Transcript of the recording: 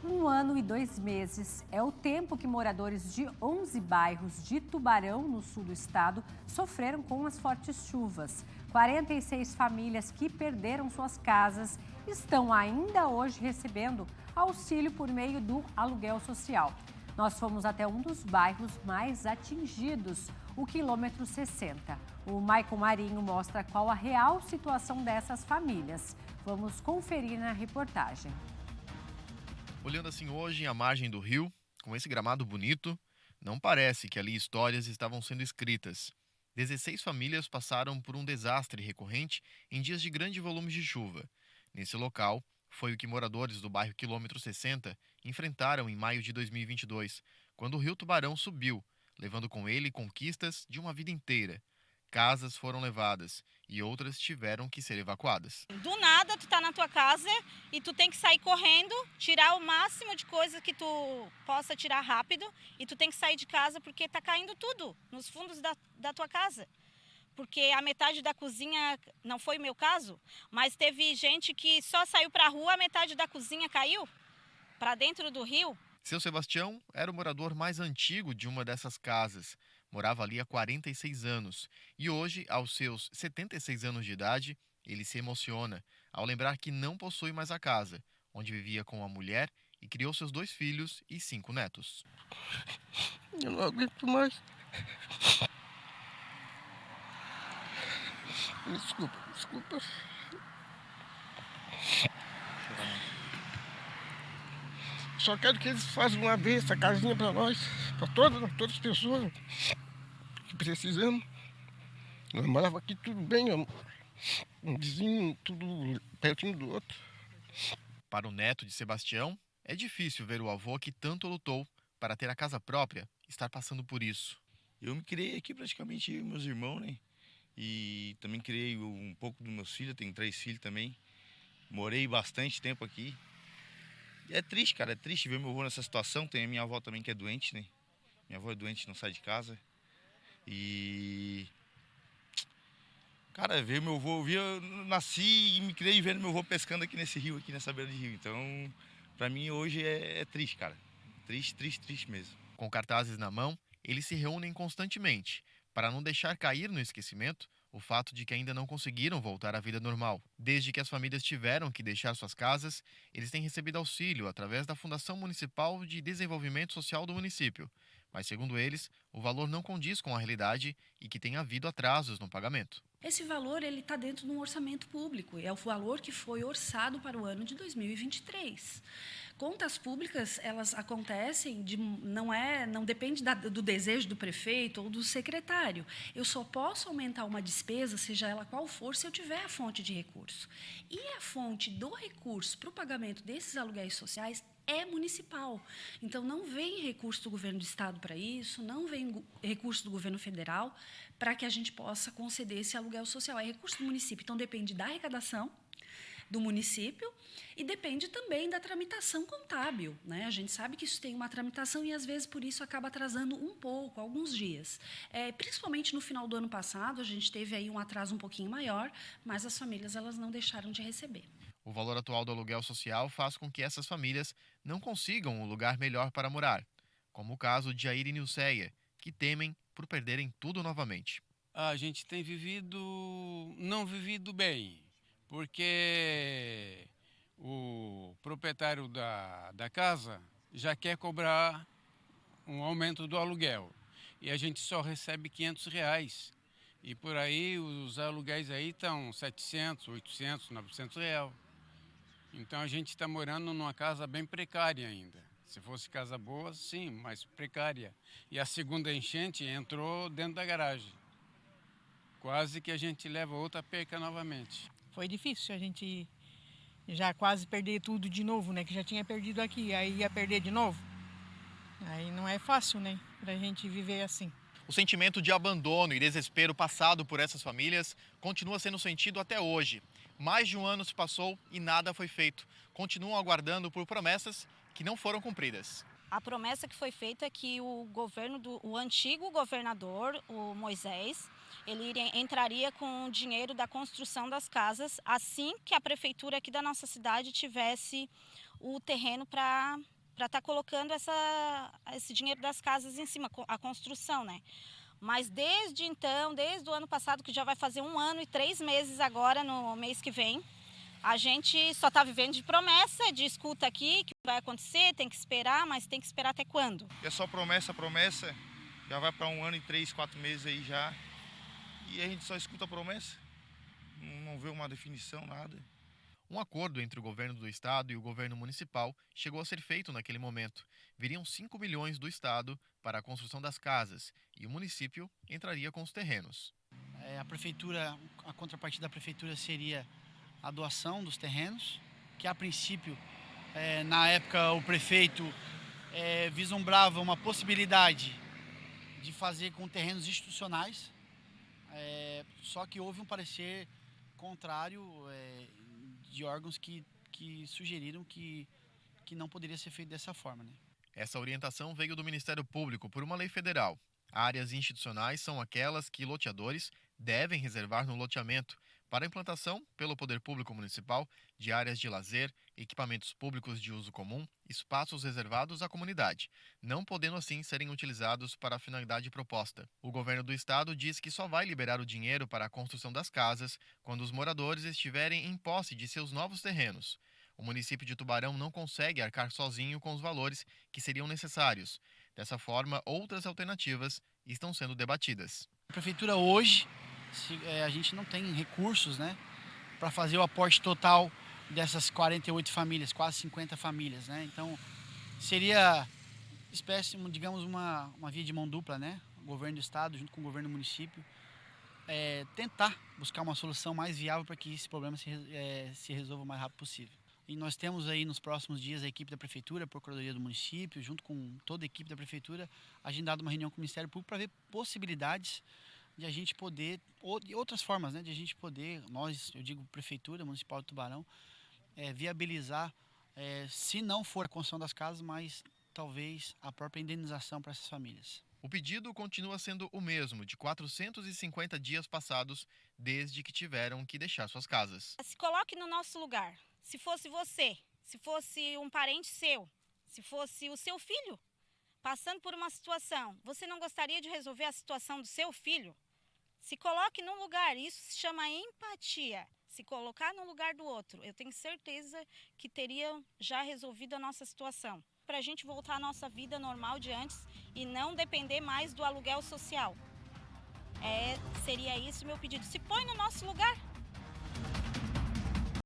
Um ano e 2 meses é o tempo que moradores de 11 bairros de Tubarão, no sul do estado, sofreram com as fortes chuvas. 46 famílias que perderam suas casas estão ainda hoje recebendo auxílio por meio do aluguel social. Nós fomos até um dos bairros mais atingidos, o quilômetro 60. O Maicon Marinho mostra qual a real situação dessas famílias. Vamos conferir na reportagem. Olhando assim hoje à margem do rio, com esse gramado bonito, não parece que ali histórias estavam sendo escritas. 16 famílias passaram por um desastre recorrente em dias de grande volume de chuva. Nesse local, foi o que moradores do bairro Quilômetro 60 enfrentaram em maio de 2022, quando o rio Tubarão subiu, levando com ele conquistas de uma vida inteira. Casas foram levadas e outras tiveram que ser evacuadas. Do nada, tu tá na tua casa e tu tem que sair correndo, tirar o máximo de coisa que tu possa tirar rápido e tu tem que sair de casa porque tá caindo tudo nos fundos da tua casa. Porque a metade da cozinha, não foi o meu caso, mas teve gente que só saiu pra rua, a metade da cozinha caiu para dentro do rio. Seu Sebastião era o morador mais antigo de uma dessas casas. Morava ali há 46 anos e hoje, aos seus 76 anos de idade, ele se emociona ao lembrar que não possui mais a casa, onde vivia com a mulher e criou seus 2 filhos e 5 netos. Eu não aguento mais. Desculpa. Só quero que eles façam uma vez essa casinha para nós, para todas as pessoas que precisamos. Nós morávamos aqui tudo bem, um vizinho, tudo pertinho do outro. Para o neto de Sebastião, é difícil ver o avô que tanto lutou para ter a casa própria estar passando por isso. Eu me criei aqui praticamente eu e meus irmãos, né? E também criei um pouco dos meus filhos, tenho 3 filhos também. Morei bastante tempo aqui. É triste, cara, é triste ver meu avô nessa situação. Tem a minha avó também que é doente, né? Minha avó é doente, não sai de casa. E... Cara, ver meu avô, eu nasci e me criei vendo meu avô pescando aqui nesse rio, aqui nessa beira de rio. Então, pra mim hoje é triste, cara. Triste mesmo. Com cartazes na mão, eles se reúnem constantemente para não deixar cair no esquecimento o fato de que ainda não conseguiram voltar à vida normal. Desde que as famílias tiveram que deixar suas casas, eles têm recebido auxílio através da Fundação Municipal de Desenvolvimento Social do município. Mas, segundo eles, o valor não condiz com a realidade e que tem havido atrasos no pagamento. Esse valor ele está dentro de um orçamento público, é o valor que foi orçado para o ano de 2023. Contas públicas, elas acontecem, não depende do desejo do prefeito ou do secretário. Eu só posso aumentar uma despesa, seja ela qual for, se eu tiver a fonte de recurso. E a fonte do recurso para o pagamento desses aluguéis sociais é municipal. Então, não vem recurso do governo do estado para isso, não vem recurso do governo federal para que a gente possa conceder esse aluguel social. É recurso do município. Então, depende da arrecadação do município e depende também da tramitação contábil, né? A gente sabe que isso tem uma tramitação e, às vezes, por isso acaba atrasando um pouco, alguns dias. Principalmente no final do ano passado, a gente teve aí um atraso um pouquinho maior, mas as famílias elas não deixaram de receber. O valor atual do aluguel social faz com que essas famílias não consigam um lugar melhor para morar, como o caso de Jair e Nilceia, que temem por perderem tudo novamente. A gente tem não vivido bem, porque o proprietário da casa já quer cobrar um aumento do aluguel e a gente só recebe R$ 500. E por aí os aluguéis aí estão 700, 800, 900 reais. Então a gente está morando numa casa bem precária ainda. Se fosse casa boa, sim, mas precária. E a segunda enchente entrou dentro da garagem. Quase que a gente leva outra perca novamente. Foi difícil a gente já quase perder tudo de novo, né? Que já tinha perdido aqui, aí ia perder de novo. Aí não é fácil, né? Pra gente viver assim. O sentimento de abandono e desespero passado por essas famílias continua sendo sentido até hoje. Mais de um ano se passou e nada foi feito. Continuam aguardando por promessas que não foram cumpridas. A promessa que foi feita é que o antigo governador, o Moisés, ele entraria com o dinheiro da construção das casas assim que a prefeitura aqui da nossa cidade tivesse o terreno para estar colocando esse dinheiro das casas em cima, a construção, né? Mas desde então, desde o ano passado, que já vai fazer 1 ano e 3 meses agora, no mês que vem, a gente só está vivendo de promessa, de escuta aqui, que vai acontecer, tem que esperar, mas tem que esperar até quando? É só promessa, já vai para 1 ano e 3, 4 meses aí já. E a gente só escuta a promessa, não vê uma definição, nada. Um acordo entre o governo do estado e o governo municipal chegou a ser feito naquele momento. Viriam 5 milhões do estado para a construção das casas e o município entraria com os terrenos. A contrapartida da prefeitura seria a doação dos terrenos, que a princípio, na época, o prefeito vislumbrava uma possibilidade de fazer com terrenos institucionais, só que houve um parecer contrário de órgãos que sugeriram que não poderia ser feito dessa forma, né? Essa orientação veio do Ministério Público por uma lei federal. Áreas institucionais são aquelas que loteadores devem reservar no loteamento para a implantação, pelo Poder Público Municipal, de áreas de lazer, equipamentos públicos de uso comum, espaços reservados à comunidade, não podendo assim serem utilizados para a finalidade proposta. O governo do estado diz que só vai liberar o dinheiro para a construção das casas quando os moradores estiverem em posse de seus novos terrenos. O município de Tubarão não consegue arcar sozinho com os valores que seriam necessários. Dessa forma, outras alternativas estão sendo debatidas. A prefeitura hoje, a gente não tem recursos, né, para fazer o aporte total dessas 48 famílias, quase 50 famílias, né? Então, seria espécie, digamos, uma via de mão dupla, né? O governo do estado junto com o governo do município, tentar buscar uma solução mais viável para que esse problema se resolva o mais rápido possível. E nós temos aí nos próximos dias a equipe da prefeitura, a procuradoria do município, junto com toda a equipe da prefeitura, agendado uma reunião com o Ministério Público para ver possibilidades de a gente poder, e outras formas, né, de a gente poder, eu digo Prefeitura Municipal de Tubarão, viabilizar, se não for a construção das casas, mas talvez a própria indenização para essas famílias. O pedido continua sendo o mesmo, de 450 dias passados desde que tiveram que deixar suas casas. Se coloque no nosso lugar. Se fosse você, se fosse um parente seu, se fosse o seu filho passando por uma situação, você não gostaria de resolver a situação do seu filho? Se coloque no lugar, isso se chama empatia. Se colocar no lugar do outro, eu tenho certeza que teria já resolvido a nossa situação. Para a gente voltar à nossa vida normal de antes e não depender mais do aluguel social. Seria isso meu pedido. Se põe no nosso lugar.